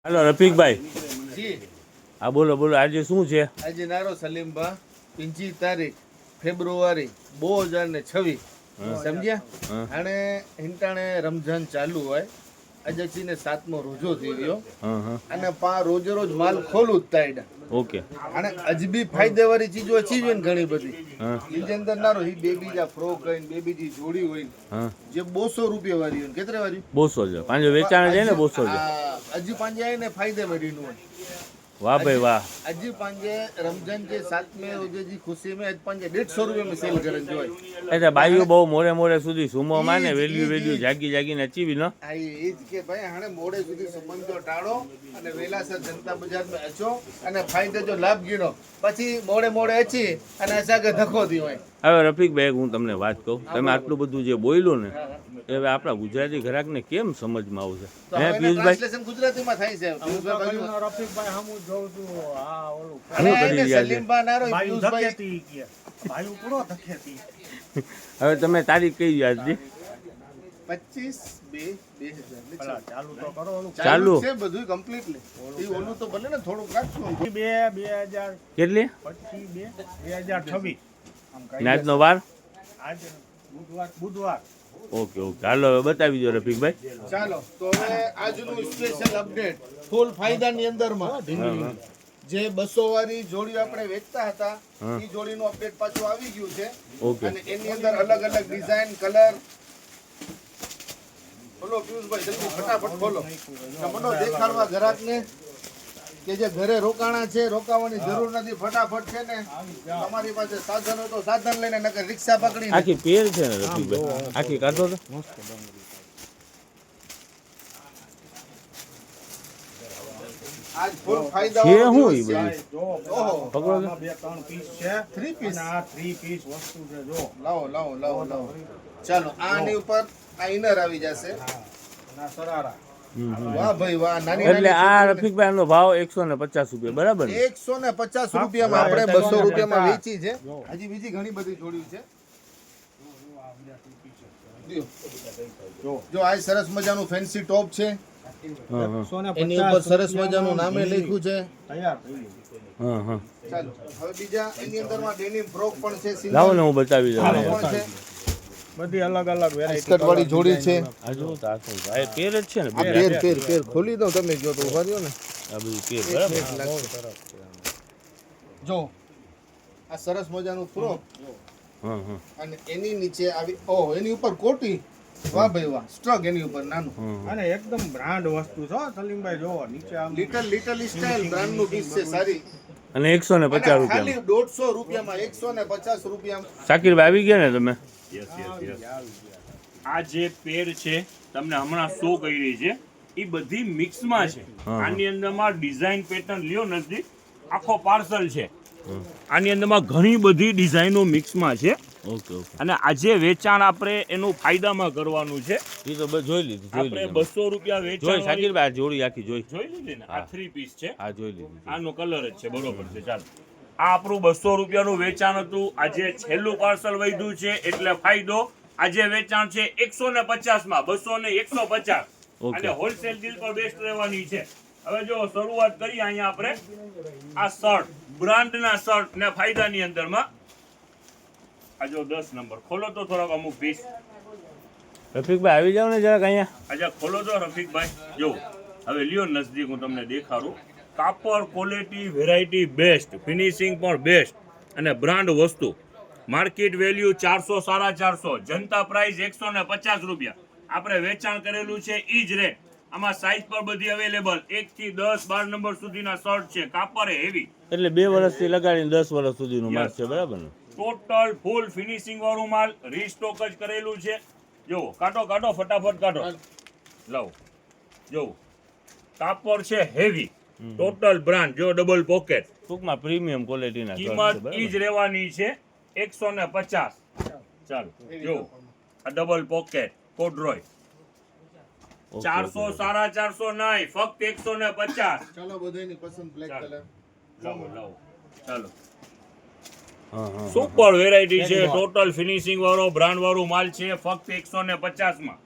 હાલો રફીકભાઈ, જી હા બોલો બોલો, આજે શું છે? આજે નારો સલીમભા 5 તારીખ ફેબ્રુઆરી 2026 સમજ્યા. અને હિંટાણે રમઝાન ચાલુ હોય, આજે ને 7મો રોજો થઈ ગયો અને રોજે રોજ માલ ખોલું જ થાય. ઓકે, અને અજબી ફાયદેવાળી ચીજો અચી હોય ને ઘણી બધી. બીજી અંદર નારો હી બે બીજા ફ્રોક હોય બે બીજી જોડી હોય જે 200 રૂપિયા વાળી હોય. કેટલા વાળી? 200 છે. પાંજો વેચાણ જાય ને 200 છે. અજી પાંજે આવીને ફાયદેવાળી નું હોય. વાહ ભાઈ વાહ. अजी पांजे रमजान के 7वें रोजे जी खुशी में अज पांजे 150 रुपये में सेल करन जोय. એટલે બાઈઓ બહુ મોડે મોડે સુધી સુમો માને વેલ્યુ જાગીને અચીવી ન. આ ઈ જ કે ભાઈ હાણે મોડે સુધી સંબંધો ટાળો અને વેલાસર જનતા બજાર માં અચો અને ફાયદો જો લાભ ગીણો, પછી મોડે અચી અને અસાગે ધક્કો દી હોય. હવે રફીકભાઈ, હું તમને વાત કહું, તમે આટલું બધું જે બોલ્યું ને એ હવે આપણા ગુજરાતી ગ્રાહકને કેમ સમજમાં આવશે? હે પિયુષભાઈ, ટ્રાન્સલેશન ગુજરાતીમાં થાય છે. રફીકભાઈ હમું જોઉં છું આ ઓલું અને કરી રહ્યા છે? સલીમભા નારો ભાઈ પિયુષભાઈ ધકેતી કે ભાઈ પૂરો ધકેતી. હવે તમે તારીખ કઈ યાદજી? 25/2/2000 ભલા ચાલુ તો કરો ઓલું ચાલુ છે બધું કમ્પ્લીટલી. ઈ ઓલું તો ભલે ને થોડુંક રાખશું. 2025 કેટલી 2026 આમ કઈ આજનો વાર? આજે બુધવાર ઓકે ઓકે, હાલો હવે બતાવી દો રફીકભાઈ. ચાલો તો હવે આજનું સ્પેશિયલ અપડેટ ફૂલ ફાયદાની અંદરમાં જે 200 વાળી જોડી આપણે વેચતા હતા એ જોડીનું અપડેટ પાછું આવી ગયું છે. ઓકે. અને એની અંદર અલગ અલગ ડિઝાઇન કલર. બોલો પિયુષભાઈ, જલ્દી ફટાફટ ખોલો. તમને દેખાડવા ગ્રાહકને કે જે ઘરે રોકાણા છે, રોકાવાની જરૂર નથી. ફટાફટ છે ને તમારી પાસે સાધન હોય તો સાધન લઈને નકર રિક્ષા પકડીને. આખી પેર છે ને રફીકભાઈ, આખી કાઢો તો. આજ ફૂલ ફાયદા છે શું ઈ બધું? જો ઓહો, પકડો તો. આમાં 2-3 પીસ છે, 3 પીસ. અને આ 3 પીસ વસ્તુ છે. જો લાવો. ચાલો આની ઉપર આ ઇનર આવી જશે. ના સરારા વાહ ભાઈ વાહ. નાની એટલે નાની આ રફીકભાઈ નો ભાવ 150 રૂપિયા, બરાબર ને? 150 રૂપિયામાં આપણે 200 રૂપિયામાં વેચી છે. હજી બીજી ઘણી બધી જોડી છે. જો આ સરસ મજાનું ફેન્સી ટોપ છે. એની ઉપર સરસ મજાનું નામે લખ્યું છે. તૈયાર થઈ ગયું. ચાલો હવે બીજા એની અંદરમાં ડેનિમ ફ્રોક પણ છે. સિંગલ લાવો ને હું બતાવી દઉં. પણ છે. બધી અલગ અલગ વેરાયટી સ્કર્ટ વાળી જોડી છે. આ જો તો આ શું છે? આ પેર જ છે ને? આ પેર ખોલી દો તમે જો તો ઉભા રહ્યો ને. આ બધું પેર, બરાબર? જો આ સરસ મજાનું ફ્રોક હા. અને એની નીચે આવી એની ઉપર કોટી. વાહ ભાઈ વાહ. સ્ટ્રગ એની ઉપર નાનું અને એકદમ બ્રાન્ડ વસ્તુ છે હો, સલીમભાઈ. જોવો નીચે આમ લિટલ સ્ટાઇલ બ્રાન્ડ નું પીસ છે. સારી. અને 150 ખાલી રૂપિયા. 150 રૂપિયામાં 150 રૂપિયામાં. શાકીરભાઈ આવી ગયા ને તમે? આ જે પેર છે તમને હમણાં શો કરી છે એ બધી મિક્સમાં છે. આની અંદરમાં ડિઝાઇન પેટર્ન લ્યો નથી, આખો પાર્સલ છે. આની અંદરમાં ઘણી બધી ડિઝાઇનો મિક્સમાં છે. ઓકે. અને આજે વેચાણ આપણે એનું ફાયદામાં કરવાનું છે. એ તો બસ જોઈ લીધું. આપણે 200 રૂપિયા જોઈ વેચાણ શાકીરભાઈ, આ જોડી આખી જોઈ. જોઈ લીધી ને? આ 3 પીસ છે. આ જોઈ લીધું. આનો કલર જ છે, બરોબર છે. ચાલો, આ આપણું 200 રૂપિયાનું વેચાણ હતું. આજે છેલ્લું પાર્સલ વધ્યું છે એટલે ફાયદો. આજે વેચાણ છે 150 માં, 200 ને 150. અને હોલસેલ ડીલ પર બેસ્ટ રહેવાની છે. હવે જો શરૂઆત કરીએ અહીંયા આપણે આ શર્ટ, બ્રાન્ડના શર્ટ ને ફાયદાની અંદરમાં. આ જો 10 નંબર ખોલો તો થોડાક અમુક પીસ. રફીકભાઈ આવી જાવ ને જરાક અહીંયા. આજે ખોલો તો રફીકભાઈ. જો હવે લ્યો નજદીક, હું તમને દેખાડું. કાપડ ક્વોલિટી વેરાયટી બેસ્ટ, ફિનિશિંગ પણ બેસ્ટ અને બ્રાન્ડ વસ્તુ. માર્કેટ વેલ્યુ 400 450, જનતા પ્રાઇસ 150 રૂપિયા. આપણે વેચાણ કરેલું છે ઈ જ રેટ. આમાં સાઈઝ પર બધી અવેલેબલ. 1 થી 10 12 નંબર સુધીના શર્ટ છે. કાપડ હેવી, એટલે 2 વર્ષથી લગાડીને 10 વર્ષ સુધીનું માલ છે, બરાબર ને? ટોટલ ફૂલ ફિનિશિંગ વાળું માલ રીસ્ટોક જ કરેલું છે. જો કાઢો ફટાફટ કાઢો. લાવો જો કાપડ છે હેવી, ટોટલ બ્રાન્ડ. જો ડબલ પોકેટ, ટૂંકમાં પ્રીમિયમ ક્વોલિટીના કિંમત ઈ જ રહેવાની છે 150. ચાલો જો આ ડબલ પોકેટ કોડરોય 400 450 નહીં, ફક્ત 150. ચાલો બધાની પસંદ બ્લેક કલર. લાવો ચાલો. હા. સુપર વેરાયટી છે. ટોટલ ફિનિશિંગ વાળો બ્રાન્ડ વાળું માલ છે. ફક્ત 150 માં.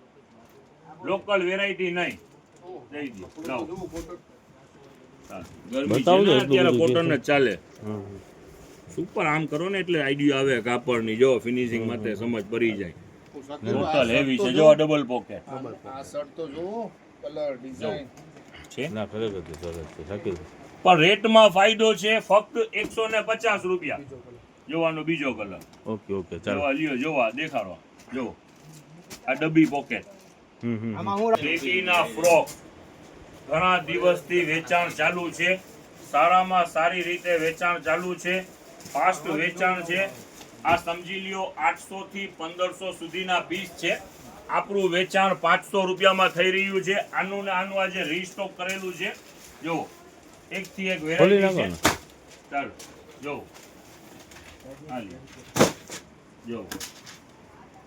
લોકલ વેરાયટી નહીં. દઈ દો. લાવો. ગરમી છે બતાવજો ને, એટલું અત્યારે બધું કોટન જ ચાલે હમ. સુપર. આમ કરો ને એટલે આઈડિયા આવે કાપડની, જો ફિનિશિંગ માટે સમજ પડી જાય. ટોટલ હેવી છે, જો ડબલ પોકેટ આ શર્ટ તો જુઓ, કલર ડિઝાઇન છે. ના ખરેખર તો સરસ છે શાકિરભાઈ. પણ રેટમાં ફાયદો છે ફક્ત 150 રૂપિયા. જોવાનો બીજો કલર ઓકે ઓકે ચાલો. જોવા લ્યો, જોવા દેખાડો. જો આ ડબ્બી પોકેટ હમ હમ આમાં હું બેબીના ફ્રોક ઘણા દિવસથી વેચાણ ચાલુ છે. સારામાં સારી રીતે વેચાણ ચાલુ છે, ફાસ્ટ વેચાણ છે. આ સમજી લ્યો 800 થી 1500 સુધીના પીસ છે. આપણું વેચાણ 500 રૂપિયામાં થઈ રહ્યું છે. આનું ને આનું આજે રીસ્ટોક કરેલું છે. જો એકથી એક ખોલી વેરાયટી નાખો છે. ને. ચાલો જો ખાલી જો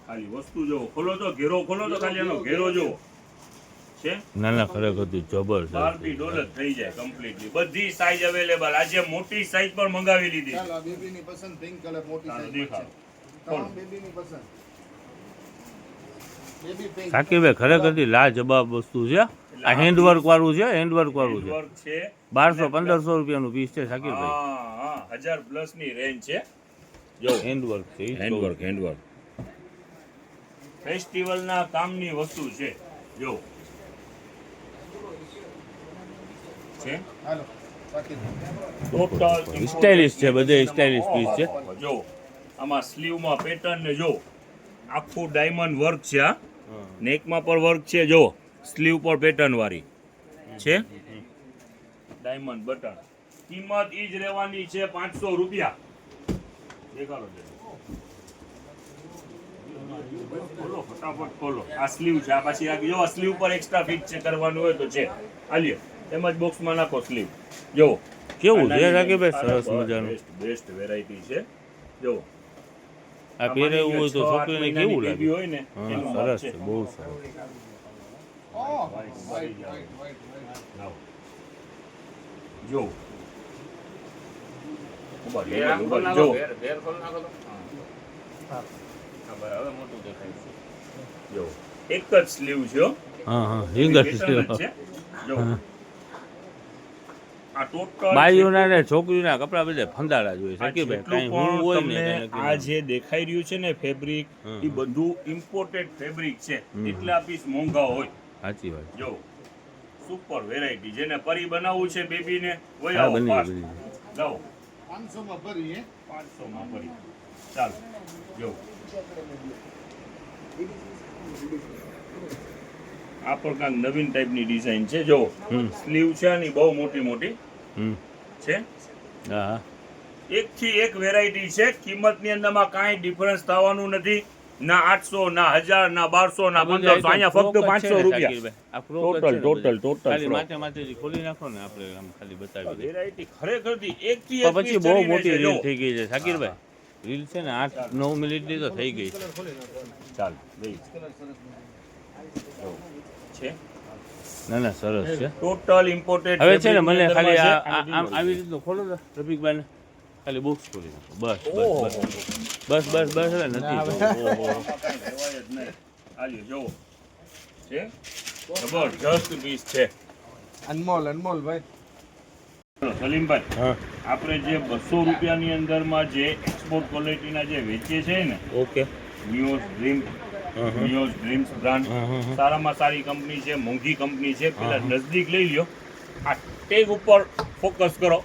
ખાલી વસ્તુ જો ખોલો તો ઘેરો ખોલો તો ખાલી એનો ઘેરો જો છે. ના ના ખરેખર તો જબરદસ્ત. બારથી ડોલર થઈ જાય કમ્પ્લીટલી. બધી સાઈઝ અવેલેબલ. આજે મોટી સાઈઝ પણ મંગાવી લીધી. ચાલો આ બેબીની પસંદ પિંક કલર મોટી ચાલો સાઈઝ દેખાડો. તમામ બેબીની પસંદ બેબી પિંક શાકિરભાઈ ખરેખરથી લાજવાબ વસ્તુ છે. આ હેન્ડવર્ક વાળું છે, હેન્ડવર્ક વાળું છે. વર્ક છે. 1200-1500 રૂપિયાનું પીસ છે શાકિરભાઈ. હા 1000 પ્લસ ની રેન્જ છે. જો હેન્ડવર્ક છે ઈ જ કહું. હેન્ડવર્ક ફેસ્ટિવલ ના કામની વસ્તુ છે. જો છે હાલો બાકી ટોટલ સ્ટાઇલિશ છે, બધે સ્ટાઇલિશ પીસ છે. જો આમાં સ્લીવમાં પેટર્ન ને જો આખું ડાયમંડ વર્ક છે. આ નેકમાં પર વર્ક છે. જો સ્લીવ પર પેટર્ન વાળી છે, ડાયમંડ બટન. કિંમત ઈ જ રહેવાની છે 500 રૂપિયા. દેખાડો જરા. ખોલો ફટાફટ ખોલો. આ સ્લીવ છે. આ પાછી આ જો આ સ્લીવ પર એક્સ્ટ્રા ફિટ છે કરવાનું હોય તો છે. આ લ્યો એમ જ બોક્સમાં નાખો સ્લીવ. જો કેવું છે શાકિરભાઈ? સરસ મજાનું. બેસ્ટ વેરાયટી છે. જો આ પહેરે એવું હોય તો છોકરીને કેવું લાગે? હોય ને હા એનું સરસ છે. છે, બહુ સરસ. લાવો. જો ઉભા રહો, જો જો એક જ સ્લીવ છે હો. હા હા રીંગણ પેટર્ન જ છે. જો આ ટોટલ બાઈઓના ને છોકરીઓના કપડા બધે ફંદાડા જોઈએ શાકિરભાઈ. જેટલું કાંઈ હું હોય ને તમને કાંઈ આ જે દેખાઈ રહ્યું છે ને ફેબ્રિક, હમ. એ બધું ઇમ્પોર્ટેડ ફેબ્રિક છે. હમ. એટલા પીસ મોંઘા હોય. સાચી વાત. જો સુપર વેરાયટી. જેને પરી બનાવવું છે બેબીને વહી હા આવો બની fast. બની. લાવો 500 માં ભરીએ 500 માં પરી. ચાલો જો આ પણ કાંઈક નવીન ટાઈપની ડિઝાઇન છે. જો હમ. સ્લીવ છે આની બહુ મોટી મોટી હમ છે. હા હા. એકથી એક વેરાયટી છે. કિંમતની અંદરમાં કાંઈ ડિફરન્સ થવાનું નથી. ના 800 ના 1000 ના 1200 ના 1500. અહીંયા ફક્ત 500 રૂપિયા. આ ફ્રોક જ છે ને ટોટલ બધી. ટોટલ ખાલી માથે માથેથી ખોલી નાખો ને આપણે આમ ખાલી બતાવી દઈએ. વેરાયટી ખરેખરથી એકથી પણ એક પછી piece બહુ ચડીને મોટી છે. જો. રીલ થઈ ગઈ છે શાકિરભાઈ. રીલ છે ને 8-9 મિનિટની તો થઈ ગઈ છે. ચાલ લઈ જો. છે ના ના સરસ છે. ટોટલ ઇમ્પોર્ટેડ હવે છે ને મને ખાલી આમ આવી રીતનું ખોલો તો રફીકભાઈને ખાલી બોક્સ ખોલી નાખો. બસ બસ બસ બસ બસ હવે નથી. જો છે જબરજસ્ત પીસ છે. અનમોલ અનમોલ ભાઈ ચલો, સલીમભાઈ હા આપણે જે 200 રૂપિયાની અંદરમાં જે એક્સપોર્ટ ક્વોલિટીના જે વેચીએ છે ને okay. News dream news dreams brand સારામાં સારી કંપની છે, મોંઘી કંપની છે. પેલા નજદીક લઈ લ્યો. આ ટેગ ઉપર ફોકસ કરો.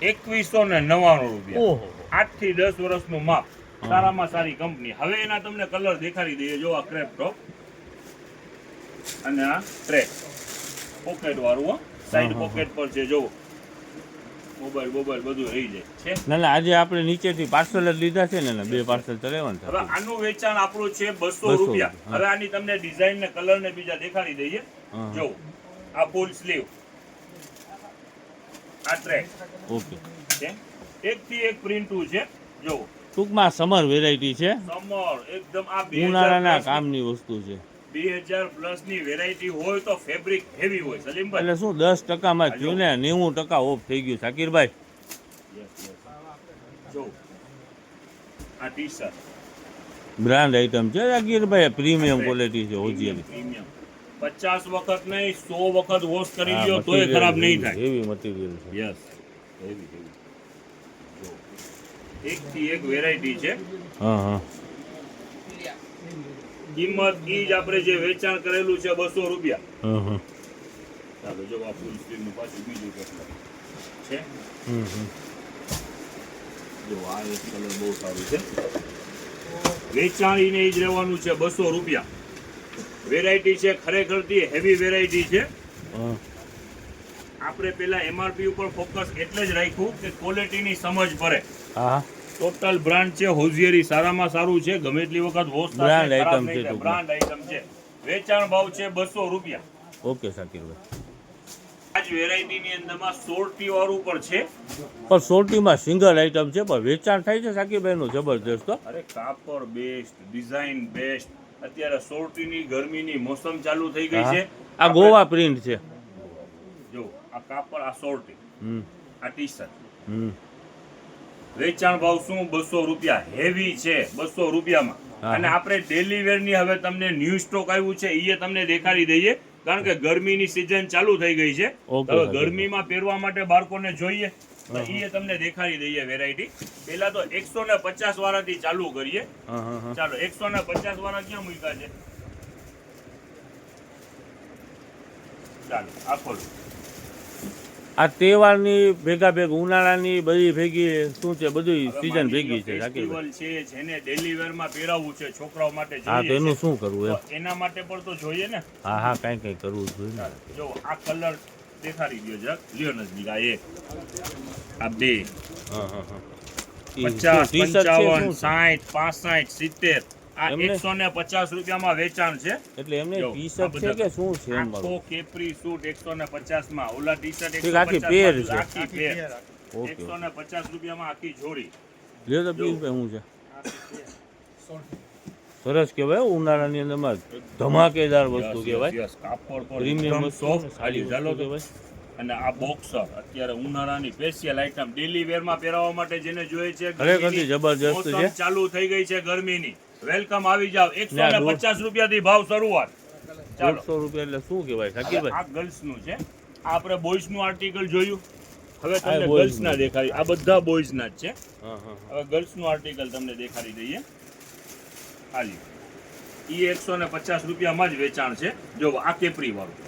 2199 રૂપિયા. ઓહો 8 થી 10 વર્ષનું માપ. સારામાં સારી કંપની. હવે એના તમને કલર દેખાડી દઈએ. જો આ ક્રેપ ટોપ અને આ ટ્રેક પોકેટ વાળું સાઈડ પોકેટ પર છે. જો મોબાઈલ બધું રહી જાય છે. ના ના આજે આપણે નીચેથી પાર્સલ જ લીધા છે ને 2 પાર્સલ ચલાવવાનું હવે છે. આનું વેચાણ આપણું છે 200 200 રૂપિયા. હા. હવે આની તમને ડિઝાઇન ને કલર ને બીજા દેખાડી દઈએ. હા. જો આ ફૂલ સ્લીવ, આ ટ્રેક ઓકે. છે. એકથી એક પ્રિન્ટું છે. જો ટૂંકમાં સમર વેરાયટી છે, સમર એકદમ આ 2000 ઉનાળાના plus કામની વસ્તુ છે. 2000 પ્લસ ની વેરાયટી હોય તો ફેબ્રિક હેવી હોય. સલીમભાઈ એટલે શું 10%માં થયું ને 90% ઓફ થઈ ગયું શાકિરભાઈ. જો આ ટી શર્ટ બ્રાન્ડ આઇટમ છે શાકિરભાઈ, પ્રીમિયમ ક્વોલિટી છે ઓરિજિનલ. પ્રીમિયમ 50 વખત નહીં 100 વખત વોશ કરી લ્યો તોય ખરાબ નહીં થાય. હેવી મટીરિયલ છે. યસ એક થી એક વેરાયટી છે. હા હા કિંમત ઈ જ આપણે જે વેચાણ કરેલું છે 200 રૂપિયા. હા હા ચાલો જો આ ફૂલ સ્લીવ નું પાછું બીજું કેટલું છે. જો આ એક કલર બહુ સારું છે. વેચાણ ઈને ઈ જ રહેવાનું છે 200 રૂપિયા. વેરાયટી છે ખરેખરથી હેવી વેરાયટી છે. હા આપણે પેલા એમઆરપી ઉપર ફોકસ એટલે જ રાખ્યું કે ક્વોલિટીની સમજ પડે. હા ટોટલ બ્રાન્ડ છે હોઝિયરી સારામાં સારું છે. ગમે એટલી વખત વોશ Brand થાય item છે ટૂંકમાં. બ્રાન્ડ આઈટમ છે. વેચાણ ભાવ છે 200 રૂપિયા. ઓકે શાકિરભાઈ. આજ વેરાયટીની અંદરમાં સોર્ટી વાળું પણ છે. પણ સોટીમાં સિંગલ આઈટમ છે પણ વેચાણ થાય છે શાકિરભાઈનું જબરદસ્ત હો. અરે કાપડ બેસ્ટ, ડિઝાઇન બેસ્ટ. અત્યારે સોર્ટીની ગરમીની મોસમ ચાલુ થઈ ગઈ હા. છે. આ ગોવા પ્રિન્ટ છે. જો આ કાપડ આ સોર્ટી હમ આ ટી શર્ટ હમ વેચાણ ભાવ શું 200 રૂપિયા. હેવી છે 200 રૂપિયામાં. હા. અને આપણે ડેલી વેર ની હવે તમને ન્યૂ સ્ટોક આવ્યું છે એ તમને દેખાડી દઈએ કારણ કે ગરમીની સિઝન ચાલુ થઈ ગઈ છે. ઓકે, હવે ઓકે. ગરમીમાં પહેરવા માટે બાળકોને જોઈએ તો એ તમને દેખાડી દઈએ વેરાયટી. પહેલા તો 150 વાળાથી ચાલુ કરીએ. હા હા હા ચાલો 150 વાળા ક્યાં મૂક્યા છે? ચાલો આ ખોલો. આ તહેવારની ભેગા ભેગ ઉનાળાની બધી ભેગી શું છે બધું હવે સીઝન માની ભેગી લો છે શાકિરભાઈ. ફેસ્ટિવલ છે જેને ડેલી વેરમાં પહેરાવવું છે છોકરાઓ માટે હા જોઈએ તેનું છે. શું કરવું તો એમ. એના માટે પણ તો જોઈએ ને. હા હા કાંઈ કાંઈ કરવું જોઈએ ને. જો આ કલર દેખાડી દો જરાક લ્યો નજદીક. આ એક આ બે હા હા હા ઈ 50 શું ટી-શર્ટ છે 55 શું છે? 60 65 70 આ એમને? 150 રૂપિયામાં વેચાણ છે. એટલે એમને જો, ટી આ શર્ટ છે બધા કે શું છે એમ આખો મારું. કેપરી સૂટ 150 માં. ઓલા ટી શર્ટ ઠીક, આખી પેર છે. આખી પેર ઓકે 150 રૂપિયામાં આખી જોડી. લ્યો તો પિયુષભાઈ શું છે સરસ કહેવાય હો, ઉનાળાની અંદરમાં ધમાકેદાર વસ્તુ કહેવાય. યસ કાપડ પર પ્રીમિયમ એકદમ વસ્તુ સોફ્ટ સારી ખાલી ચાલો વસ્તુ તો. કહેવાય. અને આ બોક્સર અત્યારે ઉનાળાની સ્પેશિયલ આઈટમ ડેલી વેરમાં પહેરાવવા માટે જેને જોઈએ છે ખરેખરથી ગરમીની જબરજસ્ત મોસમ છે. ચાલુ થઈ ગઈ છે ગરમીની. વેલકમ આવી જાવ. ને આ 150 રૂપિયાથી ભાવ શરૂઆત. ચાલો 150 રૂપિયા એટલે શું કહેવાય હવે શાકિરભાઈ. આ ગર્લ્સ નું છે. આ આપણે બોಯ್સ નું આર્ટિકલ જોયું. હવે આ તમને boys ગર્લ્સ ના નું. દેખાડી. આ બધા બોಯ್સ ના જ છે. હા હા હવે ગર્લ્સ નું આર્ટિકલ તમને દેખાડી દઈએ. હાલી ઈ 150 રૂપિયામાં જ વેચાણ છે. જો આ કેપરી વાળું.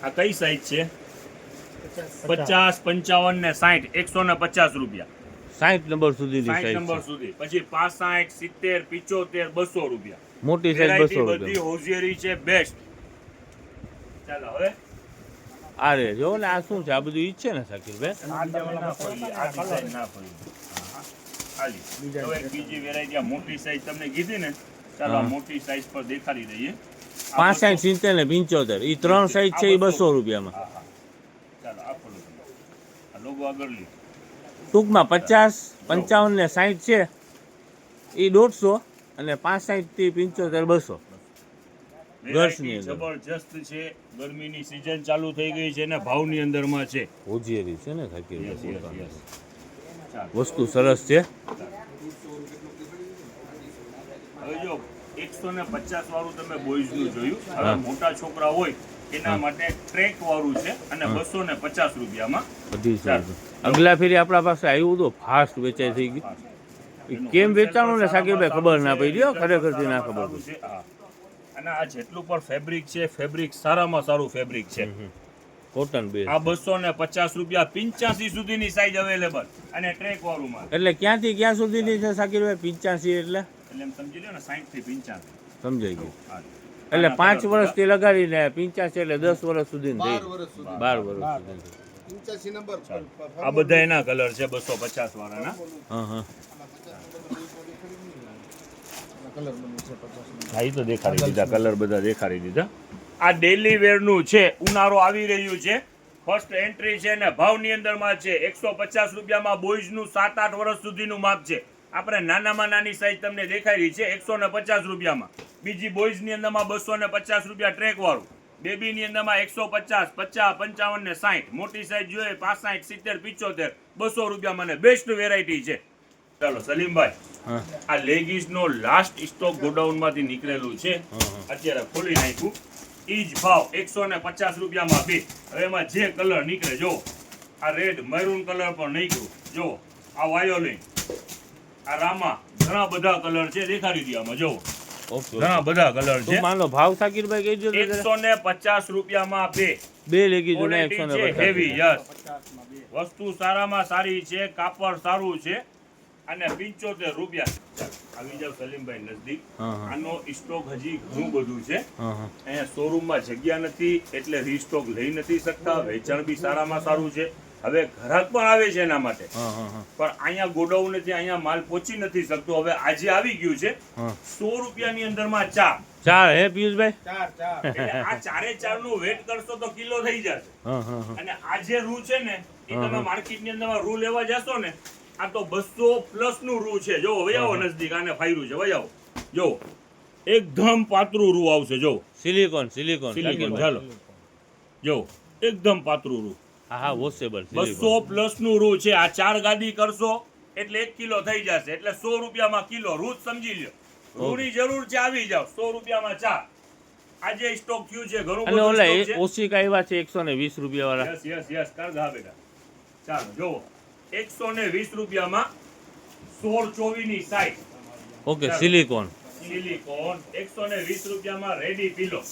આ કઈ સાઈઝ છે? 50 55 ને 60 150 રૂપિયા. 60 નંબર સુધીની 60 સાઈઝ નંબર છે. સુધી. પછી 65 70 75 200 રૂપિયા. મોટી સાઈઝ વેરાયટી 200 બધી રૂપિયા. હોઝિયરી છે બેસ્ટ. ચાલો હવે આ રે જો ને આ શું છે આ બધું ઈ જ છે ને શાકિરભાઈ. આ તમે ના ખોલી, આ ડિઝાઇન ના ખોલી. હા, હાલી. હવે એક બીજી વેરાયટી આ મોટી સાઈઝ તમને કીધી ને. ચાલો આ હા. મોટી સાઈઝ પર દેખાડી દઈએ. આ 65 70 ને 75 ઈ ત્રણ સાઈઝ છે એ 200 રૂપિયામાં. હા, હા. ચાલો આ ખોલો તમે. આ લોગો આગળ લ્યો. ટૂંકમાં 50 55 ને 60 છે એ 150 અને 65 થી 75 200. ગર્લ્સની વેરાયટી અંદર. જબરજસ્ત છે. ગરમીની સિઝન ચાલુ થઈ ગઈ છે ને ભાવની અંદરમાં છે. હોજિયરી છે ને યસ યસ શાકિરભાઈ. યસ. ચાલો વસ્તુ સરસ છે. હવે જો 150 વાળું તમે બોયઝ નું જોયું. હવે હા. મોટા છોકરા હોય એના માટે ટ્રેક વાળું છે અને 250 રૂપિયામાં. બધી ચાલો. સાઈઝ. અગલા ફેરી આપણા પાસે આવ્યું તો ફાસ્ટ વેચાઈ થઈ ગયું. કેમ વેચાણું ને શાકિરભાઈ ખબર ના પડી હો, ખરેખરથી ના ખબર પડી. છે. હા. અને આ જેટલું પણ ફેબ્રિક છે ફેબ્રિક સારામાં સારું ફેબ્રિક છે. Cotton base. આ 250 રૂપિયા 85 સુધીની સાઈઝ અવેલેબલ અને ટ્રેક વાળું માલ. એટલે ક્યાંથી ક્યાં સુધીની છે શાકિરભાઈ 85 એટલે એટલે એમ સમજી લો ને 60 થી 85. સમજાઈ ગયું. હા. એટલે આના 5 કલર વર્ષથી લગાડીને 85 એટલે 10 વર્ષ સુધી 12 વર્ષ સુધી. 12 વર્ષ સુધી. 85 નંબર આ બધા એના કલર છે 250 વાળાના. હા હા કલર બન્યું છે 50 હા, ઈ તો દેખાડી દીધા કલર બધા દેખાડી દીધા. આ ડેલી વેર નું છે. ઉનાળો આવી રહ્યું છે. ફર્સ્ટ એન્ટ્રી છે ને ભાવની અંદરમાં છે 150 રૂપિયામાં બોયઝ નું 7-8 વર્ષ સુધીનું માપ છે. આપણે નાનામાં નાની સાઈઝ તમને દેખાડી છે 150 રૂપિયામાં. બીજી બોયઝ ની અંદરમાં 250 રૂપિયા ટ્રેક વાળું. બેબી ની અંદરમાં 150 50 55 ને 60. મોટી સાઈઝ જોઈએ 65 70 75 200 રૂપિયા. મને બેસ્ટ વેરાયટી છે. ચાલો સલીમભાઈ, હા આ લેગીસ નો લાસ્ટ સ્ટોક ગોડાઉન માંથી નીકળેલું છે, હા અત્યારે ખોલી નાખ્યું. ઈ જ ભાવ 150 રૂપિયામાં બે. હવે એમાં જે કલર નીકળે જો, આ રેડ મરૂન કલર પણ નીકળ્યું, જો આ વાયોલિન, આ રામા, ઘણા બધા કલર છે, દેખાડી દે આમાં જો, ઓકે ઘણા બધા કલર તો છે. માનો ભાવ સાકીરભાઈ કહી દો તો જરા. 150 રૂપિયામાં બે. બે લેગી જો ને ક્વોલિટી છે 150. Heavy, yes. 50 માં બે. વસ્તુ સારામાં સારી છે, કાપડ સારું છે, અને 75 રૂપિયા. ચાલો, આવી જાવ સલીમભાઈ નજદીક. હા હા આનો સ્ટોક હજી ઘણું બધું છે. હા હા અહીંયા શોરૂમમાં જગ્યા નથી એટલે રીસ્ટોક લઈ નથી શકતા. વેચાણ બી સારામાં સારું છે. હવે ગ્રાહક પણ આવે છે એના માટે, હા હા હા પણ અહીંયા ગોડાઉન નથી, અહીંયા માલ પહોંચી નથી શકતો. હવે આજે આવી ગયું છે હા 100 રૂપિયાની અંદરમાં ચા. ચાર હે પિયુષભાઈ? ચાર એટલે આ ચારે ચાર નું વેટ કરશો તો કિલો થઈ જશે. હા હા હા અને આ જે રૂ છે ને એ તમે માર્કેટ ની અંદર રૂ લેવા જશો ને, આ તો 200 પ્લસ નું રૂ છે. જો વયાવો નજદીક, આને ફાયરું છે, વયાવો જો, એકદમ પાતળું રૂ આવશે. જો સિલિકોન સિલિકોન, ચાલો જો, એકદમ પાતળું રૂ, હા હા વોશેબલ 200 પ્લસ નું રૂ છે. આ 4 ગાદી કરશો એટલે 1 કિલો થઈ જશે. એટલે 100 રૂપિયામાં કિલો રૂ જ સમજી લ્યો. રૂની જરૂર છે, આવી જાવ. 100 રૂપિયામાં ચા. આજે સ્ટોક થયું છે, ઘણું અને બધું ઓલા સ્ટોક છે. ઓશિકા આવ્યા છે 120 રૂપિયા વાળા. યસ કર દા બેટા. ચાલો જો, 120 રૂપિયામાં 16 ની સાઈઝ ઓકે સિલિકોન. સિલિકોન. 120 રૂપિયામાં રેડી પિલો.